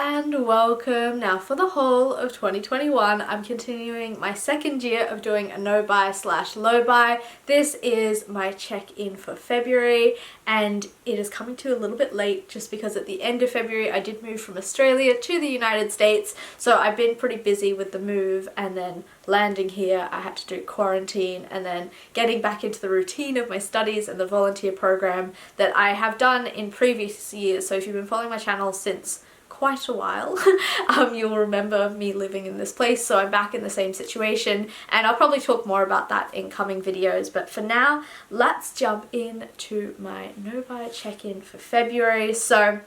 and welcome. Now for the whole of 2021 I'm continuing my second year of doing a no buy / low buy. This is my check-in for February and it is coming to a little bit late just because at the end of February I did move from Australia to the United States, so I've been pretty busy with the move and then landing here I had to do quarantine and then getting back into the routine of my studies and the volunteer program that I have done in previous years. So if you've been following my channel since quite a while, you'll remember me living in this place, so I'm back in the same situation and I'll probably talk more about that in coming videos. But for now, let's jump into my no buy check-in for February. So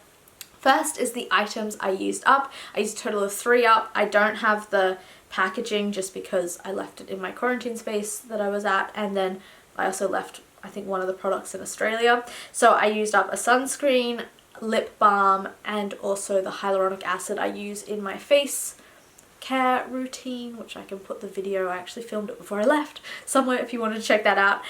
first is the items I used up. I used a total of 3 up. I don't have the packaging just because I left it in my quarantine space that I was at, and then I also left I think one of the products in Australia. So I used up a sunscreen, lip balm, and also the hyaluronic acid I use in my face care routine, which I can put the video, I actually filmed it before I left, somewhere if you wanted to check that out.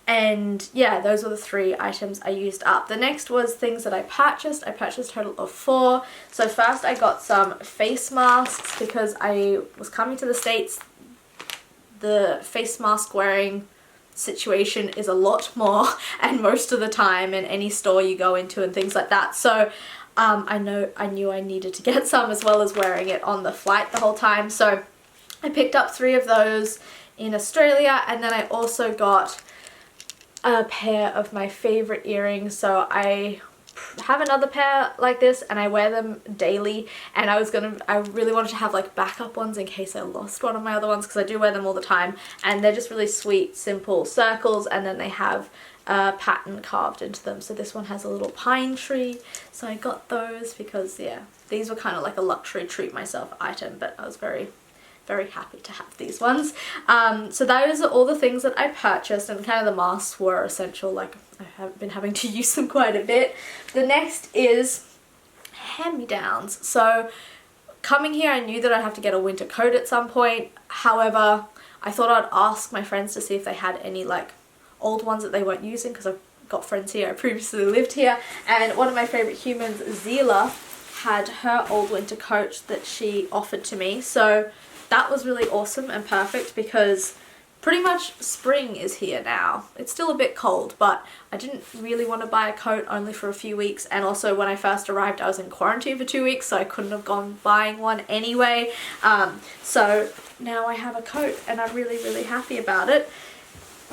And yeah, those were the 3 items I used up. The next was things that I purchased. I purchased a total of 4. So first I got some face masks because I was coming to the States. The face mask wearing situation is a lot more and most of the time in any store you go into and things like that. So I knew I needed to get some, as well as wearing it on the flight the whole time. So I picked up 3 of those in Australia, and then I also got a pair of my favorite earrings. So I have another pair like this and I wear them daily, and I really wanted to have like backup ones in case I lost one of my other ones, because I do wear them all the time, and they're just really sweet simple circles, and then they have a pattern carved into them. So this one has a little pine tree, so I got those because yeah, these were kind of like a luxury treat myself item, but I was very happy to have these ones. So those are all the things that I purchased, and kind of the masks were essential, like I have been having to use them quite a bit. The next is hand-me-downs. So coming here I knew that I'd have to get a winter coat at some point. However, I thought I'd ask my friends to see if they had any like old ones that they weren't using, because I've got friends here, I previously lived here, and one of my favorite humans, Zila, had her old winter coat that she offered to me. So that was really awesome and perfect because pretty much spring is here now. It's still a bit cold, but I didn't really want to buy a coat only for a few weeks, and also when I first arrived I was in quarantine for 2 weeks, so I couldn't have gone buying one anyway. So now I have a coat and I'm really happy about it,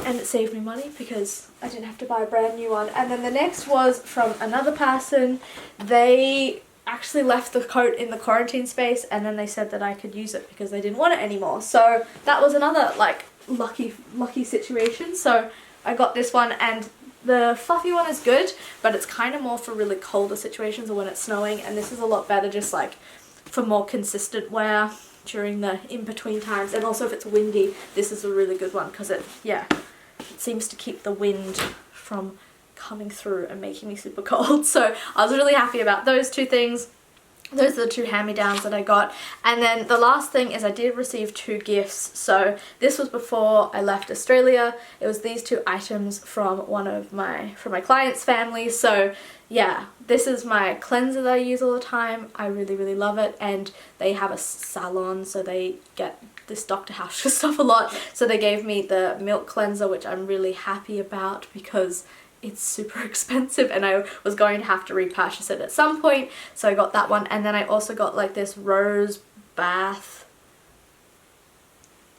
and it saved me money because I didn't have to buy a brand new one. And then the next was from another person. They actually left the coat in the quarantine space and then they said that I could use it because they didn't want it anymore. So that was another like lucky situation. So I got this one, and the fluffy one is good, but it's kind of more for really colder situations or when it's snowing, and this is a lot better just like for more consistent wear during the in-between times. And also if it's windy, this is a really good one because it seems to keep the wind from coming through and making me super cold. So I was really happy about those 2 things. Those are the 2 hand-me-downs that I got. And then the last thing is I did receive 2 gifts. So this was before I left Australia. It was these 2 items from my client's family. So yeah, this is my cleanser that I use all the time. I really love it, and they have a salon, so they get this Dr. House stuff a lot. So they gave me the milk cleanser, which I'm really happy about because it's super expensive and I was going to have to repurchase it at some point, so I got that one. And then I also got like this rose bath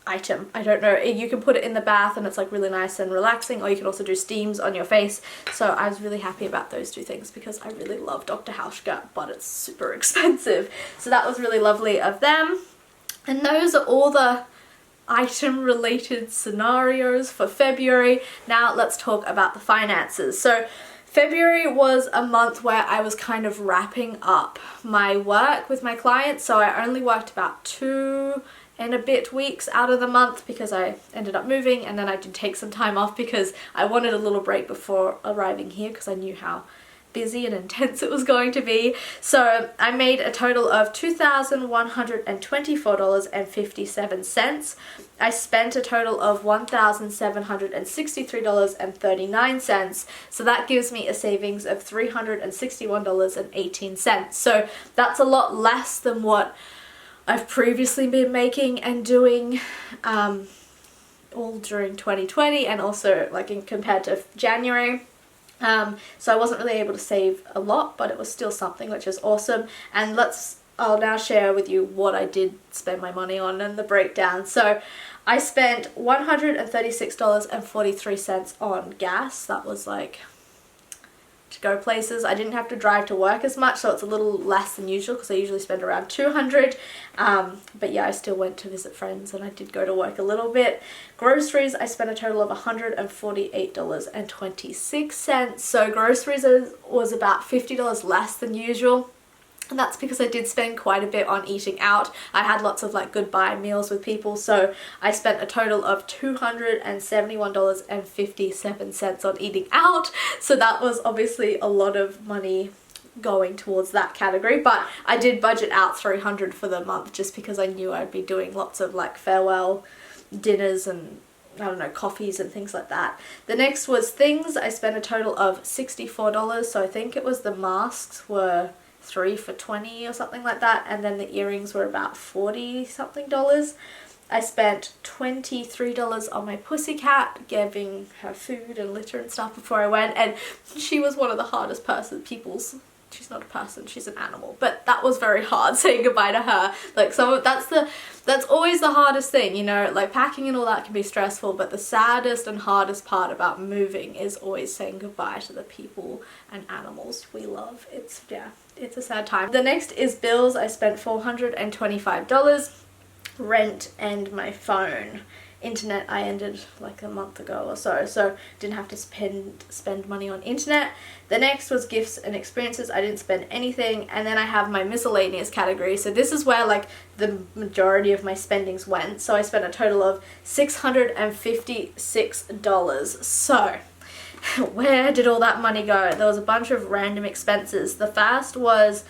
item. I don't know, you can put it in the bath and it's like really nice and relaxing, or you can also do steams on your face. So I was really happy about those 2 things because I really love Dr. Hauschka, but it's super expensive. So that was really lovely of them. And those are all the item related scenarios for February. Now let's talk about the finances. So February was a month where I was kind of wrapping up my work with my clients, so I only worked about 2 and a bit weeks out of the month because I ended up moving, and then I did take some time off because I wanted a little break before arriving here because I knew how busy and intense it was going to be. So I made a total of $2,124.57. I spent a total of $1,763.39. So that gives me a savings of $361.18. So that's a lot less than what I've previously been making and doing all during 2020, and also like compared to January. So I wasn't really able to save a lot, but it was still something, which is awesome. And I'll now share with you what I did spend my money on and the breakdown. So I spent $136.43 on gas. That was like to go places. I didn't have to drive to work as much, so it's a little less than usual because I usually spend around $200. But yeah, I still went to visit friends and I did go to work a little bit. Groceries, I spent a total of $148.26. So groceries was about $50 less than usual. And that's because I did spend quite a bit on eating out. I had lots of like goodbye meals with people, so I spent a total of $271.57 on eating out. So that was obviously a lot of money going towards that category, but I did budget out $300 for the month just because I knew I'd be doing lots of like farewell dinners and I don't know, coffees and things like that. The next was things. I spent a total of $64, so I think it was the masks were 3 for $20 or something like that, and then the earrings were about $40 something. I spent $23 on my pussycat, giving her food and litter and stuff before I went, and she was one of the hardest she's not a person, she's an animal, but that was very hard saying goodbye to her. Like that's always the hardest thing, you know, like packing and all that can be stressful, but the saddest and hardest part about moving is always saying goodbye to the people and animals we love. It's a sad time. The next is bills. I spent $425, rent and my phone. Internet I ended like a month ago or so didn't have to spend money on internet. The next was gifts and experiences. I didn't spend anything. And then I have my miscellaneous category. So this is where like the majority of my spendings went. So I spent a total of $656. So where did all that money go? There was a bunch of random expenses. The first was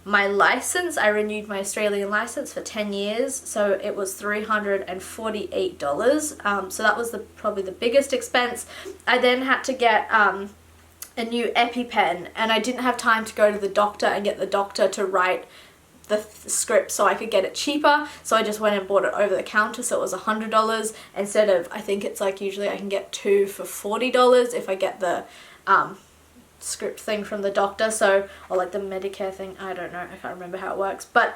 my license. I renewed my Australian license for 10 years, so it was $348. So that was probably the biggest expense. I then had to get a new EpiPen, and I didn't have time to go to the doctor and get the doctor to write the script so I could get it cheaper, so I just went and bought it over the counter, so it was $100 instead of, I think it's like usually I can get 2 for $40 if I get the script thing from the doctor, so, or like the Medicare thing, I don't know, I can't remember how it works, but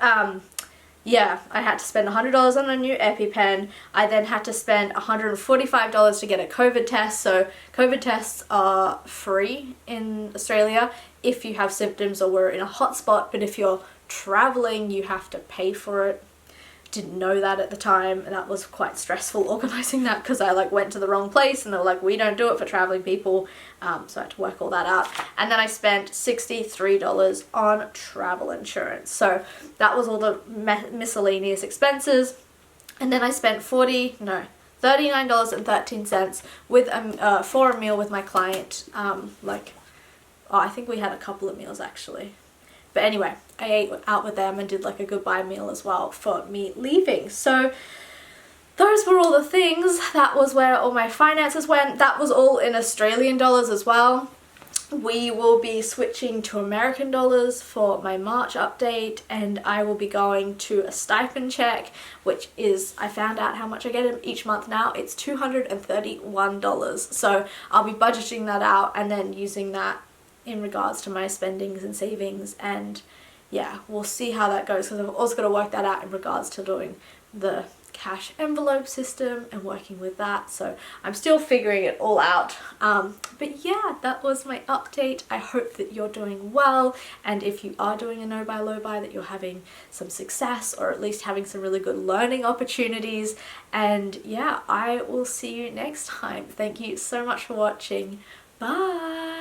yeah, I had to spend $100 on a new EpiPen. I then had to spend $145 to get a COVID test. So COVID tests are free in Australia if you have symptoms or were in a hotspot, but if you're traveling you have to pay for it. Didn't know that at the time, and that was quite stressful organising that because I like went to the wrong place and they were like, we don't do it for travelling people, so I had to work all that out. And then I spent $63 on travel insurance, so that was all the miscellaneous expenses. And then I spent $39.13 with for a meal with my client. I think we had a couple of meals actually. But anyway, I ate out with them and did like a goodbye meal as well for me leaving. So those were all the things. That was where all my finances went. That was all in Australian dollars as well. We will be switching to American dollars for my March update, and I will be going to a stipend check, which is, I found out how much I get each month now. It's $231. So I'll be budgeting that out and then using that in regards to my spendings and savings, and yeah, we'll see how that goes because I've also got to work that out in regards to doing the cash envelope system and working with that, so I'm still figuring it all out. But yeah, that was my update. I hope that you're doing well, and if you are doing a no buy low buy, that you're having some success or at least having some really good learning opportunities. And yeah, I will see you next time. Thank you so much for watching. Bye.